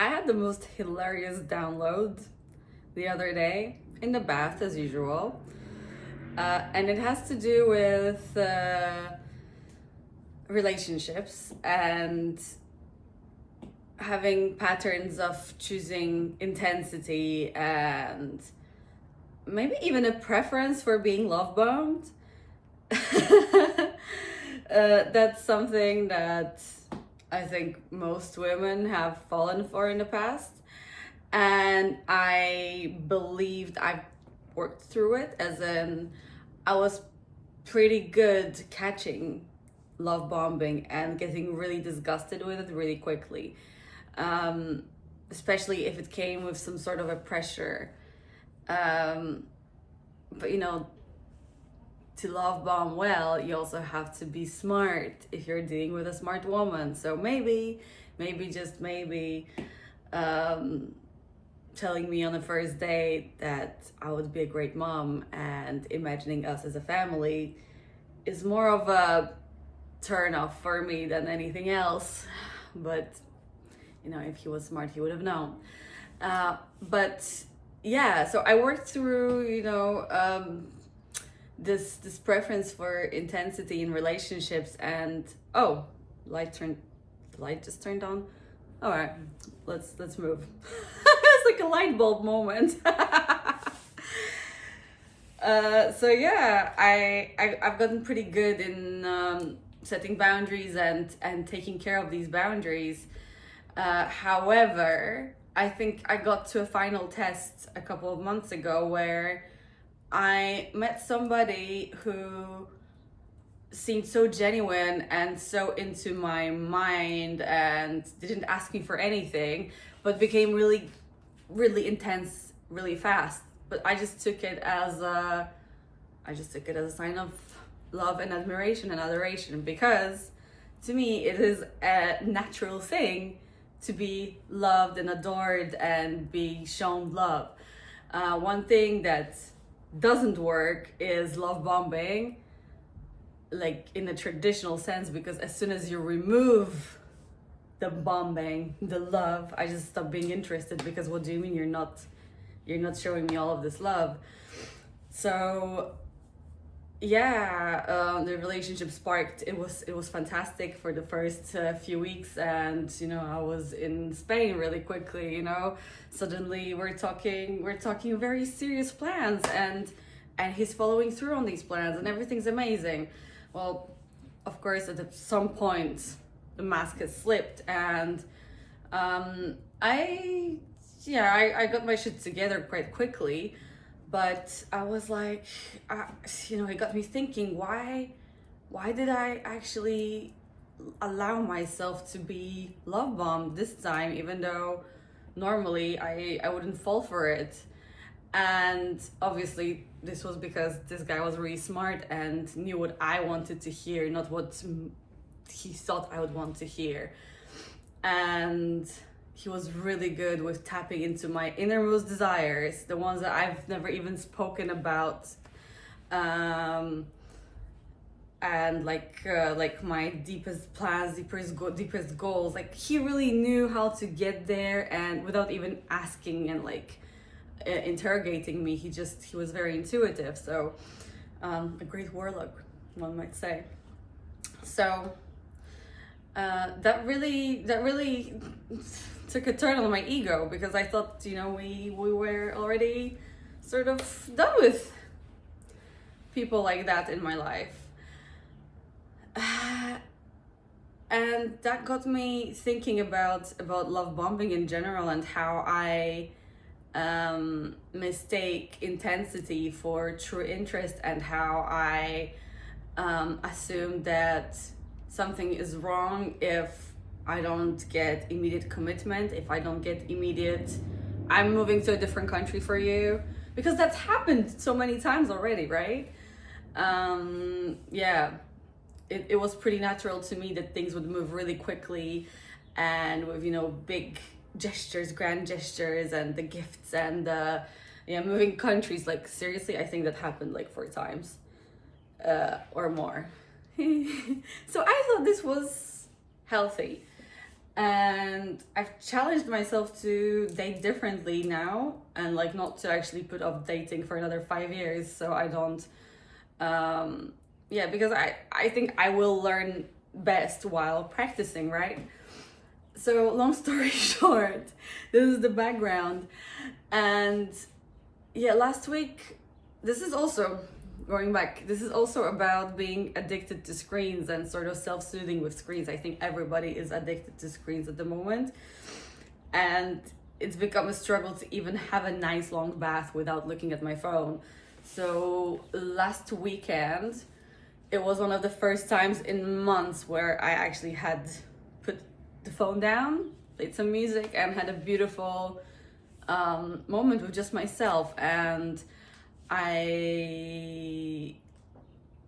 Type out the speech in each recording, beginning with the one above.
I had the most hilarious download the other day in the bath, as usual. And it has to do with relationships and having patterns of choosing intensity and maybe even a preference for being love bombed. That's something that I think most women have fallen for in the past. And I believed I worked through it, as in I was pretty good catching love bombing and getting really disgusted with it really quickly. Especially if it came with some sort of a pressure. But to love bomb well, you also have to be smart if you're dealing with a smart woman. So maybe just maybe, telling me on the first date that I would be a great mom and imagining us as a family is more of a turn off for me than anything else. But if he was smart, he would have known. But yeah, so I worked through this preference for intensity in relationships, and the light just turned on. All right, let's move. It's like a light bulb moment. So yeah, I've gotten pretty good in setting boundaries and taking care of these boundaries. However, I think I got to a final test a couple of months ago where I met somebody who seemed so genuine and so into my mind and didn't ask me for anything, but became really, really intense really fast. But I just took it as a sign of love and admiration and adoration, because to me it is a natural thing to be loved and adored and be shown love. One thing that doesn't work is love bombing, like in a traditional sense, because as soon as you remove the bombing, the love, I just stop being interested, because what do you mean you're not showing me all of this love? So yeah, the relationship sparked. It was fantastic for the first few weeks, and I was in Spain really quickly. Suddenly we're talking very serious plans, and he's following through on these plans, and everything's amazing. Well, of course, at some point the mask has slipped, and I got my shit together quite quickly. But I was like, it got me thinking, why did I actually allow myself to be love bombed this time, even though normally I wouldn't fall for it? And obviously this was because this guy was really smart and knew what I wanted to hear, not what he thought I would want to hear. And he was really good with tapping into my innermost desires, the ones that I've never even spoken about, and like my deepest plans, deepest goals. Like, he really knew how to get there, and without even asking and interrogating me, he was very intuitive. So a great warlock, one might say. So that really took a turn on my ego, because I thought, we were already sort of done with people like that in my life. And that got me thinking about love bombing in general, and how I mistake intensity for true interest, and how I assume that something is wrong if I don't get immediate commitment, if I don't get immediate, I'm moving to a different country for you, because that's happened so many times already, right? Yeah, it was pretty natural to me that things would move really quickly, and with big gestures, grand gestures, and the gifts, and moving countries. Like, seriously, I think that happened like 4 times or more. So I thought this was healthy. And I've challenged myself to date differently now, and like not to actually put off dating for another 5 years, so I don't yeah, because I think I will learn best while practicing, right? So long story short, this is the background. And yeah, last week, this is also going back, this is also about being addicted to screens and sort of self-soothing with screens. I think everybody is addicted to screens at the moment, and it's become a struggle to even have a nice long bath without looking at my phone. So last weekend, it was one of the first times in months where I actually had put the phone down, played some music, and had a beautiful moment with just myself. And I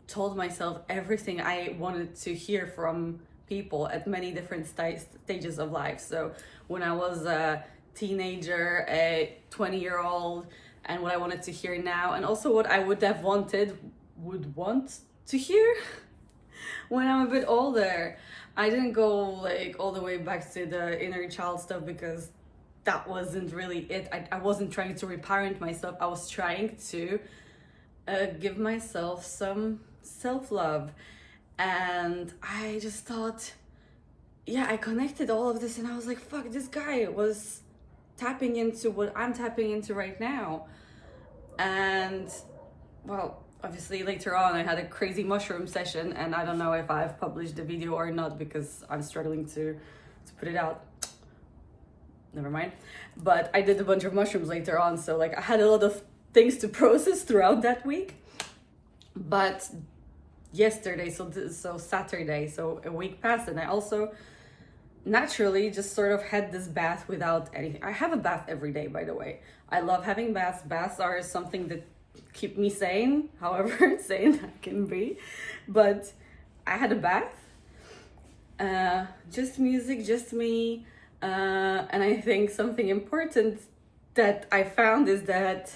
told myself everything I wanted to hear from people at many different stages of life. So when I was a teenager, a 20-year-old, and what I wanted to hear now, and also what I would want to hear when I'm a bit older. I didn't go like all the way back to the inner child stuff because that wasn't really it. I wasn't trying to reparent myself. I was trying to give myself some self-love. And I just thought, yeah, I connected all of this and I was like, fuck, this guy was tapping into what I'm tapping into right now. And well, obviously later on I had a crazy mushroom session, and I don't know if I've published the video or not because I'm struggling to put it out. Never mind. But I did a bunch of mushrooms later on, so like I had a lot of things to process throughout that week. But yesterday, so Saturday, so a week passed, and I also naturally just sort of had this bath without anything. I have a bath every day, by the way. I love having baths. Baths are something that keep me sane, however sane that can be. But I had a bath, just music, just me. And I think something important that I found is that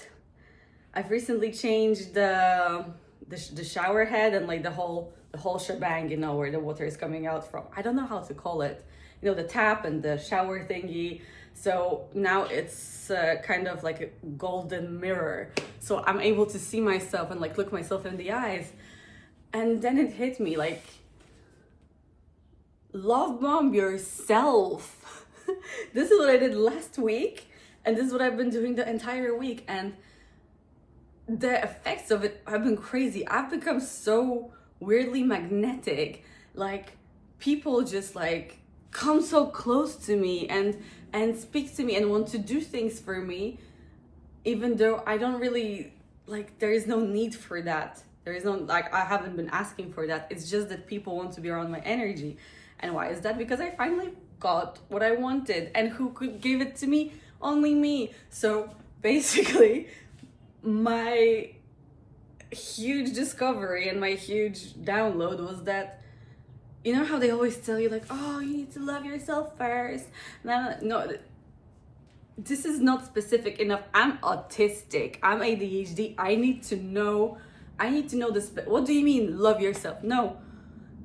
I've recently changed the shower head and like the whole shebang, you know, where the water is coming out from. I don't know how to call it. You know, the tap and the shower thingy. So now it's kind of like a golden mirror. So I'm able to see myself and like look myself in the eyes. And then it hit me like, love bomb yourself. This is what I did last week, and this is what I've been doing the entire week. And the effects of it have been crazy. I've become so weirdly magnetic. Like people just like come so close to me and speak to me and want to do things for me, even though I don't really like, there is no need for that. There is no, like, I haven't been asking for that. It's just that people want to be around my energy. And why is that? Because I finally got what I wanted, and who could give it to me? Only me. So basically my huge discovery and my huge download was that, you know how they always tell you like, oh, you need to love yourself first. No, this is not specific enough. I'm autistic. I'm ADHD. I need to know this. What do you mean love yourself? No.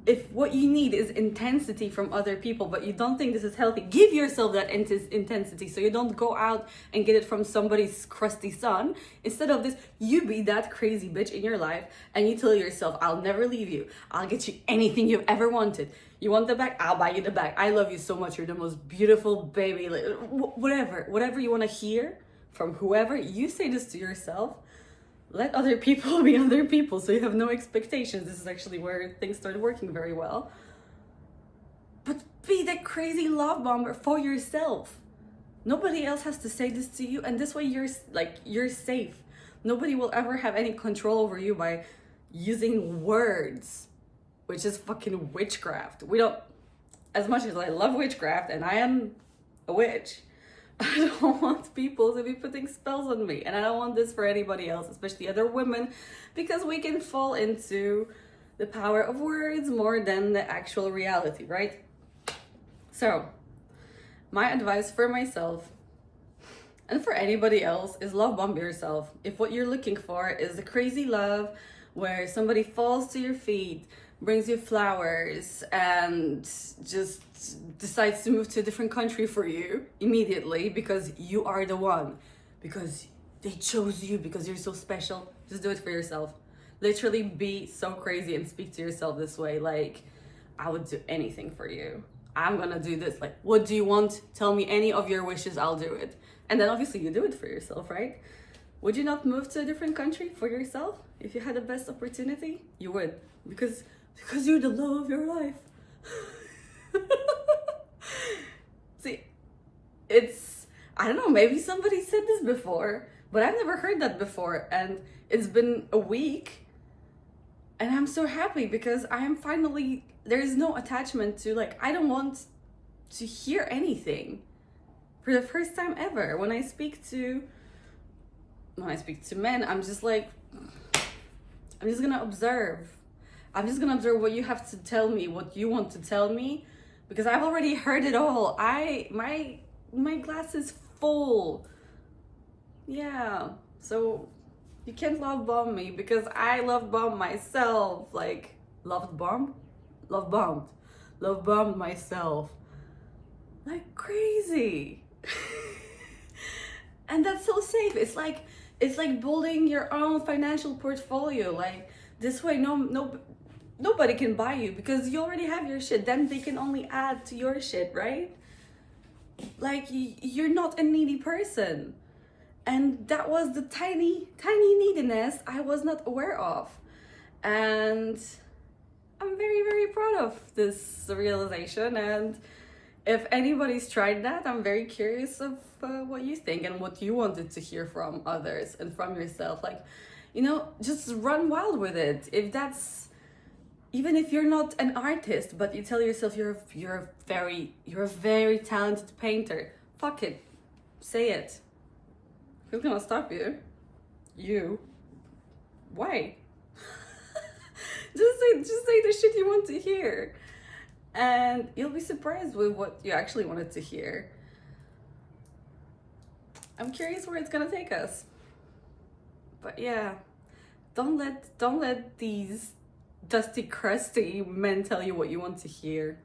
If what you need is intensity from other people, but you don't think this is healthy, give yourself that intensity so you don't go out and get it from somebody's crusty son. Instead of this, you be that crazy bitch in your life and you tell yourself, I'll never leave you. I'll get you anything you've ever wanted. You want the bag? I'll buy you the bag. I love you so much. You're the most beautiful baby. Whatever you want to hear from whoever, you say this to yourself. Let other people be other people, so you have no expectations. This is actually where things started working very well. But be that crazy love bomber for yourself. Nobody else has to say this to you, and this way you're safe. Nobody will ever have any control over you by using words, which is fucking witchcraft. We don't, as much as I love witchcraft, and I am a witch, I don't want people to be putting spells on me, and I don't want this for anybody else, especially other women, because we can fall into the power of words more than the actual reality, right? So, my advice for myself and for anybody else is love bomb yourself. If what you're looking for is a crazy love where somebody falls to your feet, brings you flowers and just decides to move to a different country for you immediately because you are the one, because they chose you, because you're so special, just do it for yourself. Literally be so crazy and speak to yourself this way, like, I would do anything for you. I'm gonna do this. Like, what do you want? Tell me any of your wishes, I'll do it. And then obviously you do it for yourself, right? Would you not move to a different country for yourself if you had the best opportunity? You would, because you're the love of your life. See, it's, I don't know, maybe somebody said this before, but I've never heard that before. And it's been a week and I'm so happy because I am finally, there's no attachment to, like, I don't want to hear anything. For the first time ever, when I speak to men, I'm just like, I'm just gonna observe. I'm just gonna observe what you have to tell me, what you want to tell me, because I've already heard it all. My glass is full. Yeah, so you can't love bomb me because I love bomb myself. Like, loved bomb? Love bombed myself. Like crazy. And that's so safe. It's like building your own financial portfolio. Like, this way nobody can buy you because you already have your shit. Then they can only add to your shit, right? Like, you're not a needy person. And that was the tiny neediness I was not aware of. And I'm very, very proud of this realization. And if anybody's tried that, I'm very curious of what you think and what you wanted to hear from others and from yourself. Like, just run wild with it. If that's, even if you're not an artist, but you tell yourself you're a very talented painter, fuck it, say it. Who's gonna stop you? You. Why? just say the shit you want to hear. And you'll be surprised with what you actually wanted to hear. I'm curious where it's gonna take us. But yeah, don't let these dusty, crusty men tell you what you want to hear.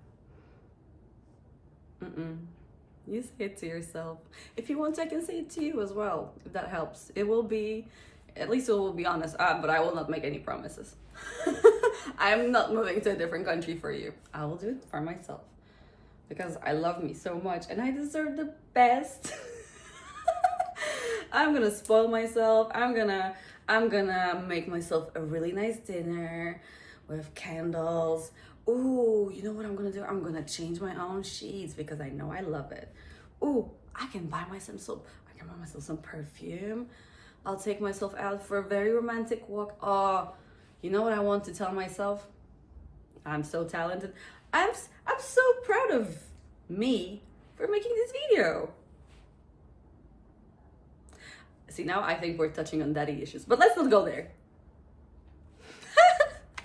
You say it to yourself. If you want, I can say it to you as well, if that helps. At least it will be honest, but I will not make any promises. I'm not moving to a different country for you. I will do it for myself because I love me so much and I deserve the best. I'm gonna spoil myself. I'm gonna make myself a really nice dinner with candles. Ooh, you know what I'm gonna do? I'm gonna change my own sheets because I know I love it. Ooh, I can buy myself some perfume. I'll take myself out for a very romantic walk. Oh, you know what I want to tell myself? I'm so talented. I'm so proud of me for making this video. See, now I think we're touching on daddy issues, but let's not go there.